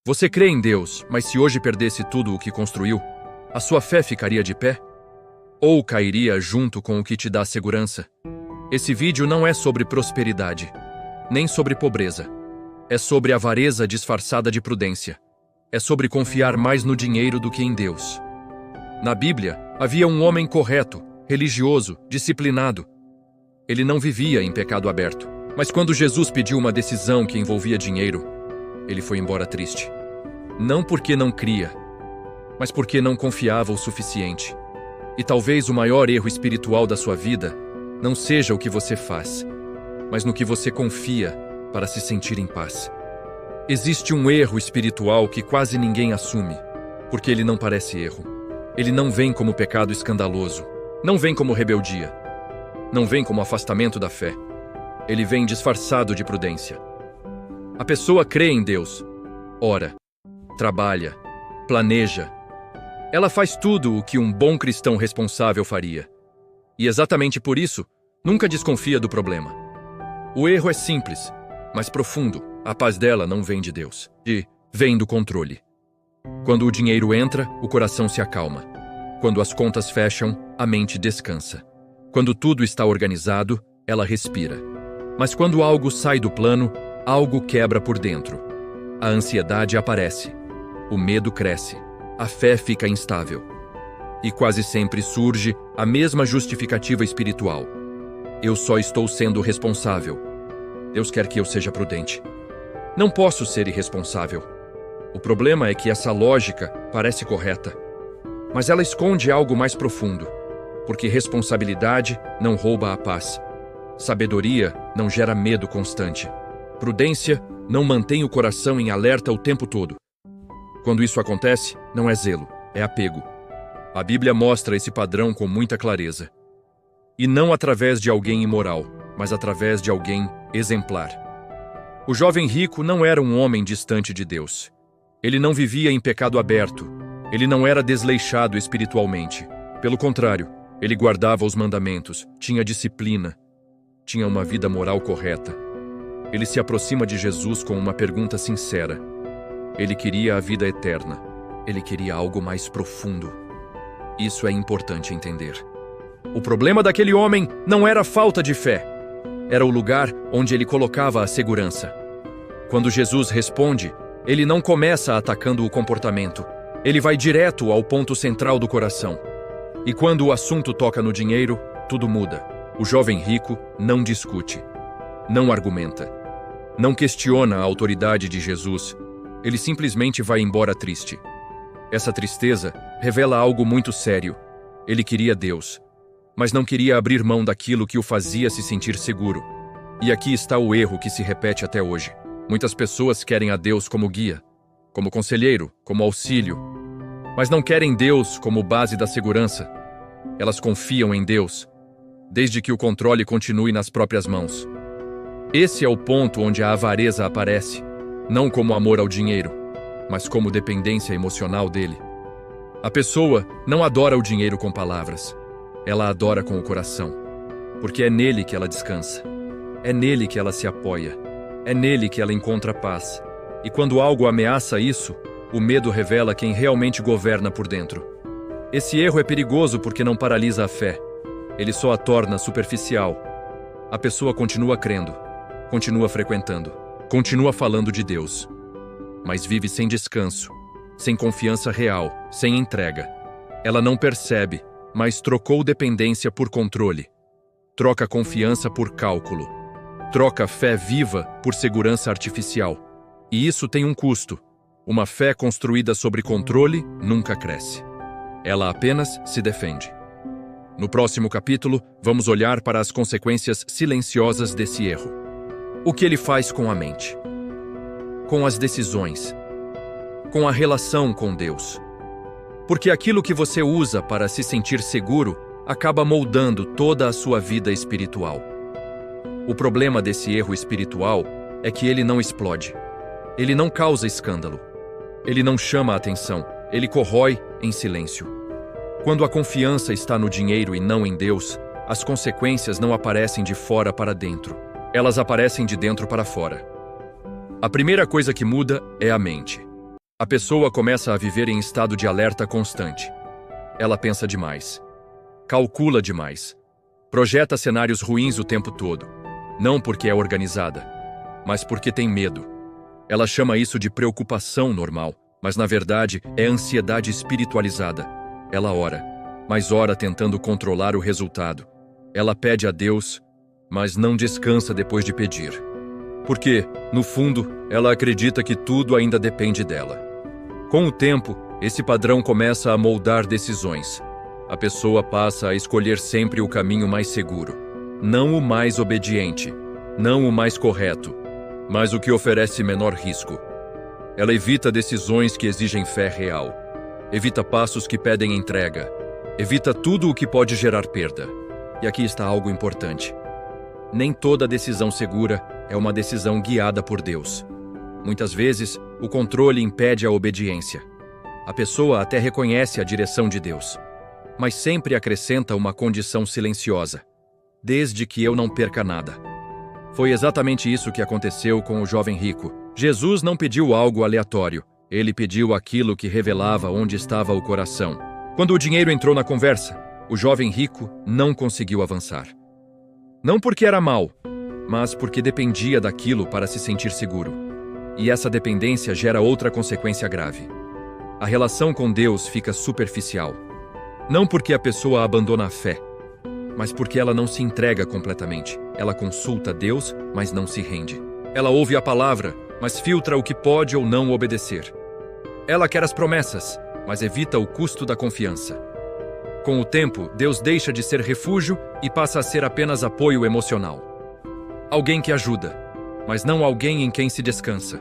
Você crê em Deus, mas se hoje perdesse tudo o que construiu, a sua fé ficaria de pé? Ou cairia junto com o que te dá segurança? Esse vídeo não é sobre prosperidade, nem sobre pobreza. É sobre avareza disfarçada de prudência. É sobre confiar mais no dinheiro do que em Deus. Na Bíblia, havia um homem correto, religioso, disciplinado. Ele não vivia em pecado aberto. Mas quando Jesus pediu uma decisão que envolvia dinheiro, ele foi embora triste. Não porque não cria, mas porque não confiava o suficiente. E talvez o maior erro espiritual da sua vida não seja o que você faz, mas no que você confia para se sentir em paz. Existe um erro espiritual que quase ninguém assume, porque ele não parece erro. Ele não vem como pecado escandaloso, não vem como rebeldia, não vem como afastamento da fé. Ele vem disfarçado de prudência. A pessoa crê em Deus, ora, trabalha, planeja. Ela faz tudo o que um bom cristão responsável faria. E exatamente por isso, nunca desconfia do problema. O erro é simples, mas profundo. A paz dela não vem de Deus, vem do controle. Quando o dinheiro entra, o coração se acalma. Quando as contas fecham, a mente descansa. Quando tudo está organizado, ela respira. Mas quando algo sai do plano, algo quebra por dentro. A ansiedade aparece. O medo cresce. A fé fica instável. E quase sempre surge a mesma justificativa espiritual. Eu só estou sendo responsável. Deus quer que eu seja prudente. Não posso ser irresponsável. O problema é que essa lógica parece correta, mas ela esconde algo mais profundo, porque responsabilidade não rouba a paz. Sabedoria não gera medo constante. Prudência não mantém o coração em alerta o tempo todo. Quando isso acontece, não é zelo, é apego. A Bíblia mostra esse padrão com muita clareza. E não através de alguém imoral, mas através de alguém exemplar. O jovem rico não era um homem distante de Deus. Ele não vivia em pecado aberto. Ele não era desleixado espiritualmente. Pelo contrário, ele guardava os mandamentos, tinha disciplina, tinha uma vida moral correta. Ele se aproxima de Jesus com uma pergunta sincera. Ele queria a vida eterna. Ele queria algo mais profundo. Isso é importante entender. O problema daquele homem não era a falta de fé. Era o lugar onde ele colocava a segurança. Quando Jesus responde, ele não começa atacando o comportamento. Ele vai direto ao ponto central do coração. E quando o assunto toca no dinheiro, tudo muda. O jovem rico não discute, não argumenta, não questiona a autoridade de Jesus. Ele simplesmente vai embora triste. Essa tristeza revela algo muito sério. Ele queria Deus, mas não queria abrir mão daquilo que o fazia se sentir seguro. E aqui está o erro que se repete até hoje. Muitas pessoas querem a Deus como guia, como conselheiro, como auxílio, mas não querem Deus como base da segurança. Elas confiam em Deus, desde que o controle continue nas próprias mãos. Esse é o ponto onde a avareza aparece, não como amor ao dinheiro, mas como dependência emocional dele. A pessoa não adora o dinheiro com palavras. Ela adora com o coração, porque é nele que ela descansa. É nele que ela se apoia. É nele que ela encontra paz. E quando algo ameaça isso, o medo revela quem realmente governa por dentro. Esse erro é perigoso porque não paralisa a fé. Ele só a torna superficial. A pessoa continua crendo, continua frequentando, continua falando de Deus, mas vive sem descanso, sem confiança real, sem entrega. Ela não percebe, mas trocou dependência por controle. Troca confiança por cálculo. Troca fé viva por segurança artificial. E isso tem um custo. Uma fé construída sobre controle nunca cresce. Ela apenas se defende. No próximo capítulo, vamos olhar para as consequências silenciosas desse erro. O que ele faz com a mente, com as decisões, com a relação com Deus. Porque aquilo que você usa para se sentir seguro acaba moldando toda a sua vida espiritual. O problema desse erro espiritual é que ele não explode. Ele não causa escândalo. Ele não chama a atenção. Ele corrói em silêncio. Quando a confiança está no dinheiro e não em Deus, as consequências não aparecem de fora para dentro. Elas aparecem de dentro para fora. A primeira coisa que muda é a mente. A pessoa começa a viver em estado de alerta constante. Ela pensa demais, calcula demais, projeta cenários ruins o tempo todo, não porque é organizada, mas porque tem medo. Ela chama isso de preocupação normal, mas na verdade é ansiedade espiritualizada. Ela ora, mas ora tentando controlar o resultado. Ela pede a Deus, mas não descansa depois de pedir. Porque, no fundo, ela acredita que tudo ainda depende dela. Com o tempo, esse padrão começa a moldar decisões. A pessoa passa a escolher sempre o caminho mais seguro, não o mais obediente, não o mais correto, mas o que oferece menor risco. Ela evita decisões que exigem fé real, evita passos que pedem entrega, evita tudo o que pode gerar perda. E aqui está algo importante. Nem toda decisão segura é uma decisão guiada por Deus. Muitas vezes, o controle impede a obediência. A pessoa até reconhece a direção de Deus, mas sempre acrescenta uma condição silenciosa: desde que eu não perca nada. Foi exatamente isso que aconteceu com o jovem rico. Jesus não pediu algo aleatório, ele pediu aquilo que revelava onde estava o coração. Quando o dinheiro entrou na conversa, o jovem rico não conseguiu avançar. Não porque era mau, mas porque dependia daquilo para se sentir seguro. E essa dependência gera outra consequência grave. A relação com Deus fica superficial. Não porque a pessoa abandona a fé, mas porque ela não se entrega completamente. Ela consulta Deus, mas não se rende. Ela ouve a palavra, mas filtra o que pode ou não obedecer. Ela quer as promessas, mas evita o custo da confiança. Com o tempo, Deus deixa de ser refúgio e passa a ser apenas apoio emocional. Alguém que ajuda, mas não alguém em quem se descansa.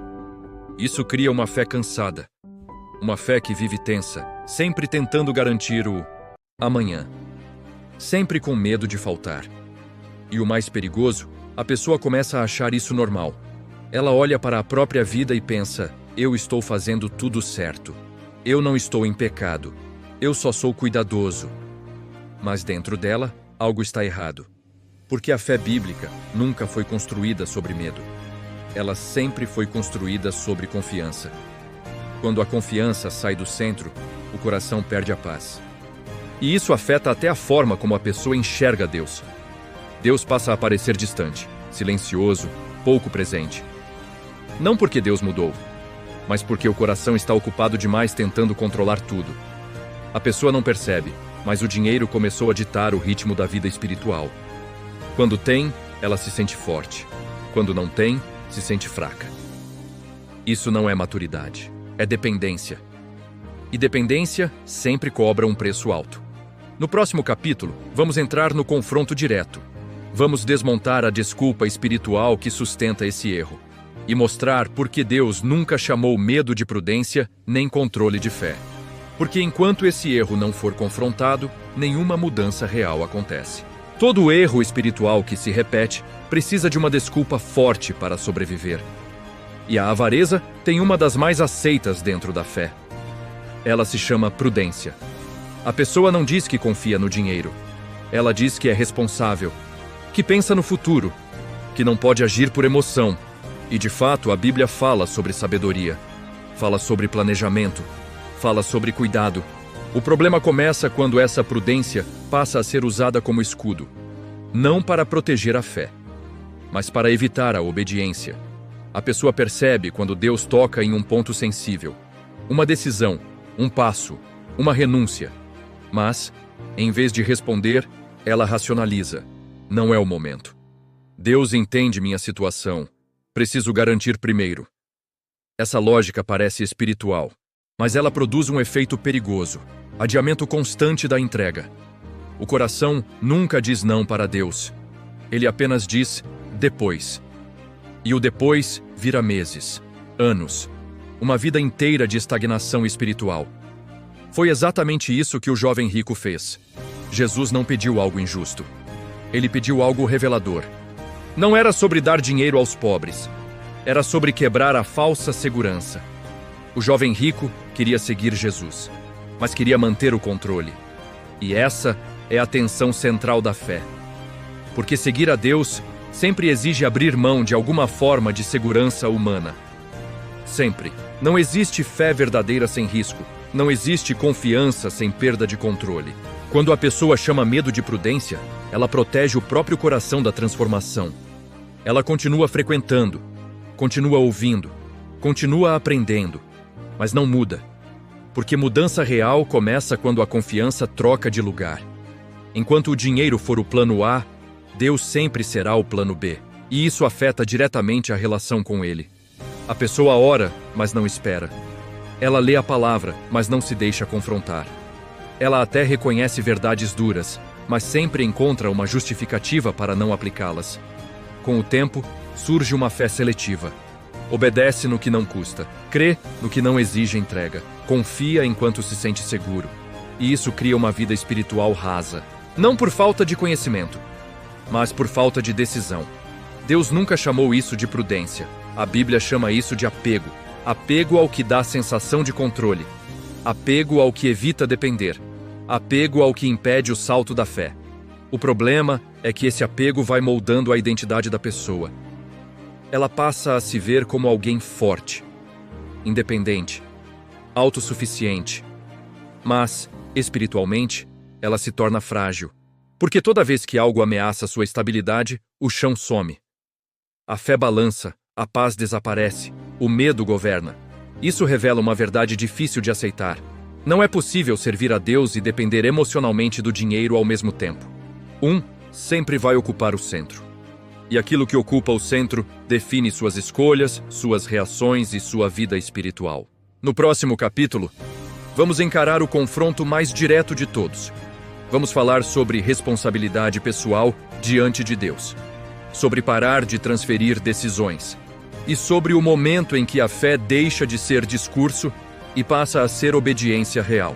Isso cria uma fé cansada. Uma fé que vive tensa, sempre tentando garantir o amanhã. Sempre com medo de faltar. E o mais perigoso, a pessoa começa a achar isso normal. Ela olha para a própria vida e pensa: eu estou fazendo tudo certo. Eu não estou em pecado. Eu só sou cuidadoso. Mas dentro dela, algo está errado. Porque a fé bíblica nunca foi construída sobre medo. Ela sempre foi construída sobre confiança. Quando a confiança sai do centro, o coração perde a paz. E isso afeta até a forma como a pessoa enxerga Deus. Deus passa a parecer distante, silencioso, pouco presente. Não porque Deus mudou, mas porque o coração está ocupado demais tentando controlar tudo. A pessoa não percebe, mas o dinheiro começou a ditar o ritmo da vida espiritual. Quando tem, ela se sente forte. Quando não tem, se sente fraca. Isso não é maturidade, é dependência. E dependência sempre cobra um preço alto. No próximo capítulo, vamos entrar no confronto direto. Vamos desmontar a desculpa espiritual que sustenta esse erro e mostrar por que Deus nunca chamou medo de prudência nem controle de fé. Porque enquanto esse erro não for confrontado, nenhuma mudança real acontece. Todo erro espiritual que se repete precisa de uma desculpa forte para sobreviver. E a avareza tem uma das mais aceitas dentro da fé. Ela se chama prudência. A pessoa não diz que confia no dinheiro. Ela diz que é responsável, que pensa no futuro, que não pode agir por emoção. E de fato a Bíblia fala sobre sabedoria, fala sobre planejamento, fala sobre cuidado. O problema começa quando essa prudência passa a ser usada como escudo, não para proteger a fé, mas para evitar a obediência. A pessoa percebe quando Deus toca em um ponto sensível, uma decisão, um passo, uma renúncia. Mas, em vez de responder, ela racionaliza. Não é o momento. Deus entende minha situação. Preciso garantir primeiro. Essa lógica parece espiritual, mas ela produz um efeito perigoso, adiamento constante da entrega. O coração nunca diz não para Deus. Ele apenas diz depois. E o depois vira meses, anos, uma vida inteira de estagnação espiritual. Foi exatamente isso que o jovem rico fez. Jesus não pediu algo injusto. Ele pediu algo revelador. Não era sobre dar dinheiro aos pobres. Era sobre quebrar a falsa segurança. O jovem rico queria seguir Jesus, mas queria manter o controle. E essa é a tensão central da fé. Porque seguir a Deus sempre exige abrir mão de alguma forma de segurança humana. Sempre. Não existe fé verdadeira sem risco. Não existe confiança sem perda de controle. Quando a pessoa chama medo de prudência, ela protege o próprio coração da transformação. Ela continua frequentando, continua ouvindo, continua aprendendo, mas não muda. Porque mudança real começa quando a confiança troca de lugar. Enquanto o dinheiro for o plano A, Deus sempre será o plano B. E isso afeta diretamente a relação com Ele. A pessoa ora, mas não espera. Ela lê a palavra, mas não se deixa confrontar. Ela até reconhece verdades duras, mas sempre encontra uma justificativa para não aplicá-las. Com o tempo, surge uma fé seletiva. Obedece no que não custa, crê no que não exige entrega, confia enquanto se sente seguro. E isso cria uma vida espiritual rasa. Não por falta de conhecimento, mas por falta de decisão. Deus nunca chamou isso de prudência. A Bíblia chama isso de apego. Apego ao que dá sensação de controle. Apego ao que evita depender. Apego ao que impede o salto da fé. O problema é que esse apego vai moldando a identidade da pessoa. Ela passa a se ver como alguém forte, independente, autossuficiente. Mas, espiritualmente, ela se torna frágil. Porque toda vez que algo ameaça sua estabilidade, o chão some. A fé balança, a paz desaparece, o medo governa. Isso revela uma verdade difícil de aceitar. Não é possível servir a Deus e depender emocionalmente do dinheiro ao mesmo tempo. Um sempre vai ocupar o centro. E aquilo que ocupa o centro define suas escolhas, suas reações e sua vida espiritual. No próximo capítulo, vamos encarar o confronto mais direto de todos. Vamos falar sobre responsabilidade pessoal diante de Deus, sobre parar de transferir decisões e sobre o momento em que a fé deixa de ser discurso e passa a ser obediência real.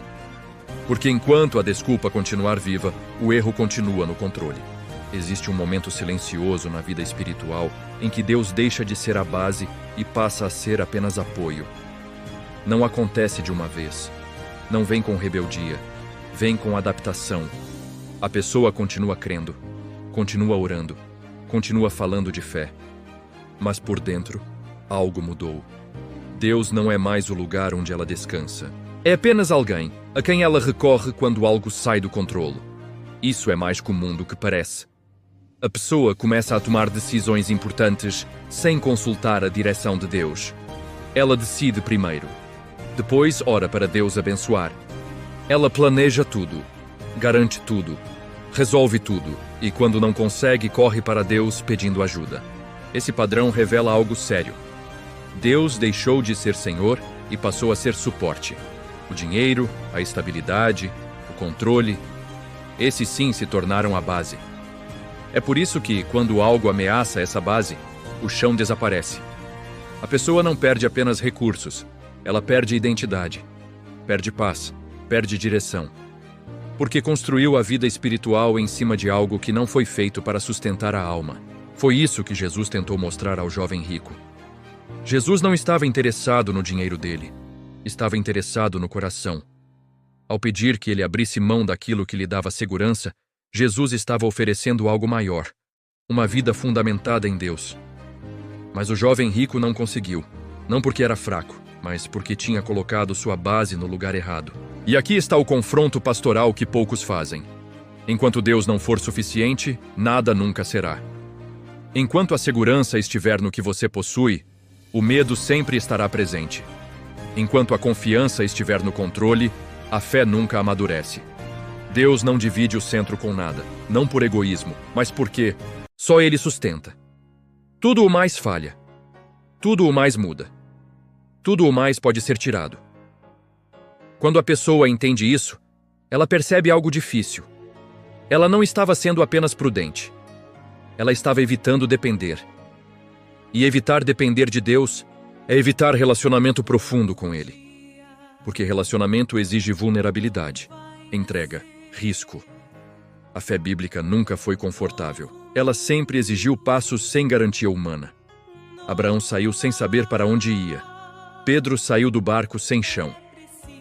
Porque enquanto a desculpa continuar viva, o erro continua no controle. Existe um momento silencioso na vida espiritual em que Deus deixa de ser a base e passa a ser apenas apoio. Não acontece de uma vez. Não vem com rebeldia. Vem com adaptação. A pessoa continua crendo, continua orando, continua falando de fé. Mas por dentro, algo mudou. Deus não é mais o lugar onde ela descansa. É apenas alguém a quem ela recorre quando algo sai do controle. Isso é mais comum do que parece. A pessoa começa a tomar decisões importantes sem consultar a direção de Deus. Ela decide primeiro. Depois ora para Deus abençoar. Ela planeja tudo, garante tudo, resolve tudo e quando não consegue, corre para Deus pedindo ajuda. Esse padrão revela algo sério. Deus deixou de ser Senhor e passou a ser suporte. O dinheiro, a estabilidade, o controle, esses sim se tornaram a base. É por isso que, quando algo ameaça essa base, o chão desaparece. A pessoa não perde apenas recursos, ela perde identidade, perde paz, perde direção. Porque construiu a vida espiritual em cima de algo que não foi feito para sustentar a alma. Foi isso que Jesus tentou mostrar ao jovem rico. Jesus não estava interessado no dinheiro dele, estava interessado no coração. Ao pedir que ele abrisse mão daquilo que lhe dava segurança, Jesus estava oferecendo algo maior, uma vida fundamentada em Deus. Mas o jovem rico não conseguiu, não porque era fraco, mas porque tinha colocado sua base no lugar errado. E aqui está o confronto pastoral que poucos fazem. Enquanto Deus não for suficiente, nada nunca será. Enquanto a segurança estiver no que você possui, o medo sempre estará presente. Enquanto a confiança estiver no controle, a fé nunca amadurece. Deus não divide o centro com nada, não por egoísmo, mas porque só Ele sustenta. Tudo o mais falha. Tudo o mais muda. Tudo o mais pode ser tirado. Quando a pessoa entende isso, ela percebe algo difícil. Ela não estava sendo apenas prudente. Ela estava evitando depender. E evitar depender de Deus é evitar relacionamento profundo com Ele. Porque relacionamento exige vulnerabilidade, entrega, risco. A fé bíblica nunca foi confortável. Ela sempre exigiu passos sem garantia humana. Abraão saiu sem saber para onde ia. Pedro saiu do barco sem chão.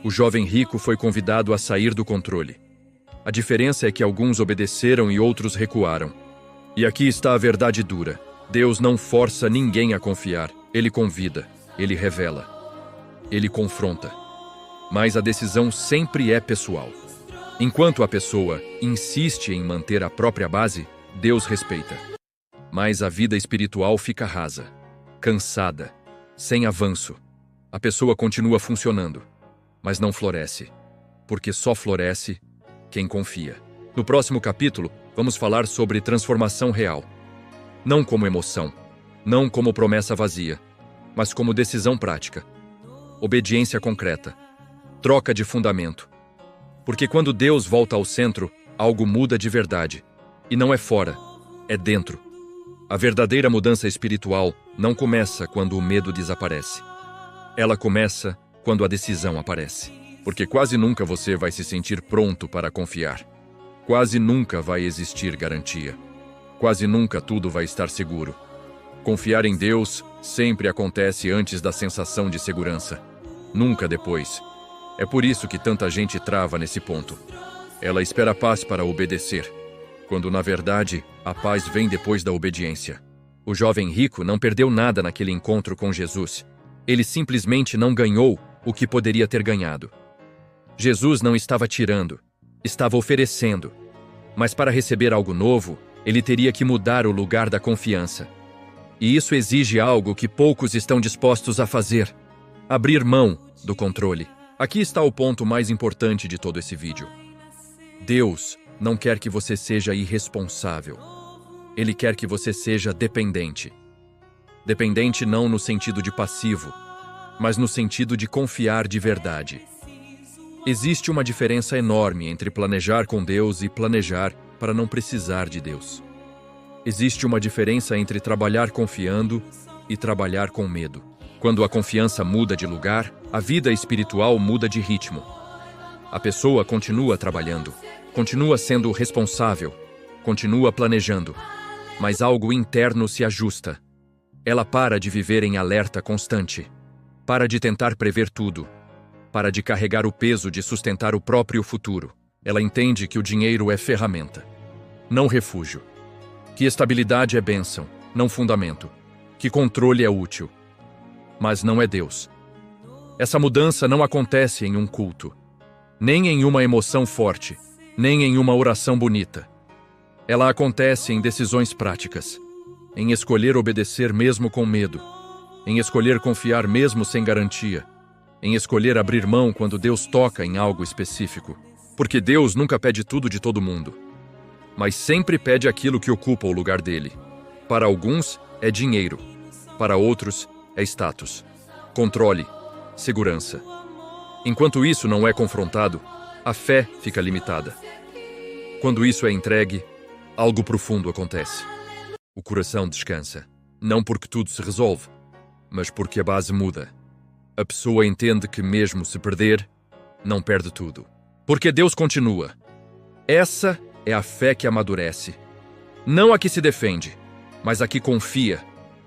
O jovem rico foi convidado a sair do controle. A diferença é que alguns obedeceram e outros recuaram. E aqui está a verdade dura. Deus não força ninguém a confiar, Ele convida. ele revela, ele confronta. Mas a decisão sempre é pessoal. Enquanto a pessoa insiste em manter a própria base, Deus respeita. Mas a vida espiritual fica rasa, cansada, sem avanço. A pessoa continua funcionando, mas não floresce, porque só floresce quem confia. No próximo capítulo, vamos falar sobre transformação real. Não como emoção, não como promessa vazia, mas como decisão prática. Obediência concreta, troca de fundamento. Porque quando Deus volta ao centro, algo muda de verdade. E não é fora, é dentro. A verdadeira mudança espiritual não começa quando o medo desaparece. Ela começa quando a decisão aparece. Porque quase nunca você vai se sentir pronto para confiar. Quase nunca vai existir garantia. Quase nunca tudo vai estar seguro. Confiar em Deus sempre acontece antes da sensação de segurança. Nunca depois. É por isso que tanta gente trava nesse ponto. Ela espera a paz para obedecer, quando na verdade a paz vem depois da obediência. O jovem rico não perdeu nada naquele encontro com Jesus. Ele simplesmente não ganhou o que poderia ter ganhado. Jesus não estava tirando, estava oferecendo. Mas para receber algo novo, ele teria que mudar o lugar da confiança. E isso exige algo que poucos estão dispostos a fazer: abrir mão do controle. Aqui está o ponto mais importante de todo esse vídeo. Deus não quer que você seja irresponsável. Ele quer que você seja dependente. Dependente não no sentido de passivo, mas no sentido de confiar de verdade. Existe uma diferença enorme entre planejar com Deus e planejar para não precisar de Deus. Existe uma diferença entre trabalhar confiando e trabalhar com medo. Quando a confiança muda de lugar, a vida espiritual muda de ritmo. A pessoa continua trabalhando, continua sendo responsável, continua planejando, mas algo interno se ajusta. Ela para de viver em alerta constante, para de tentar prever tudo, para de carregar o peso de sustentar o próprio futuro. Ela entende que o dinheiro é ferramenta, não refúgio. Que estabilidade é bênção, não fundamento. Que controle é útil, mas não é Deus. Essa mudança não acontece em um culto, nem em uma emoção forte, nem em uma oração bonita. Ela acontece em decisões práticas, em escolher obedecer mesmo com medo, em escolher confiar mesmo sem garantia, em escolher abrir mão quando Deus toca em algo específico. Porque Deus nunca pede tudo de todo mundo, mas sempre pede aquilo que ocupa o lugar dele. Para alguns, é dinheiro. Para outros, é status, controle, segurança. Enquanto isso não é confrontado, a fé fica limitada. Quando isso é entregue, algo profundo acontece. O coração descansa, não porque tudo se resolve, mas porque a base muda. A pessoa entende que mesmo se perder, não perde tudo. Porque Deus continua. Essa é a fé que amadurece. Não a que se defende, mas a que confia.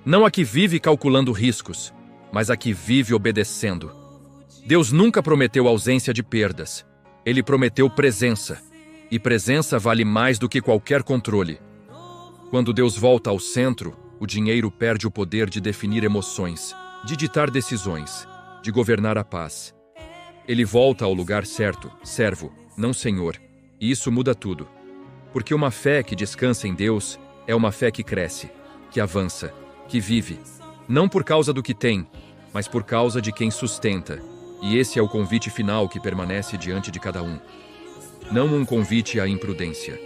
Não a que vive calculando riscos, mas a que vive obedecendo. Deus nunca prometeu ausência de perdas. Ele prometeu presença. E presença vale mais do que qualquer controle. Quando Deus volta ao centro, o dinheiro perde o poder de definir emoções, de ditar decisões, de governar a paz. Ele volta ao lugar certo, servo, não senhor. E isso muda tudo. Porque uma fé que descansa em Deus é uma fé que cresce, que avança, que vive, não por causa do que tem, mas por causa de quem sustenta. E esse é o convite final que permanece diante de cada um. Não um convite à imprudência,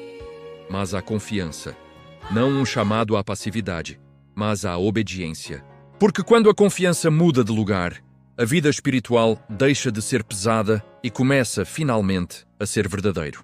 mas à confiança. Não um chamado à passividade, mas à obediência. Porque quando a confiança muda de lugar, a vida espiritual deixa de ser pesada e começa, finalmente, a ser verdadeiro.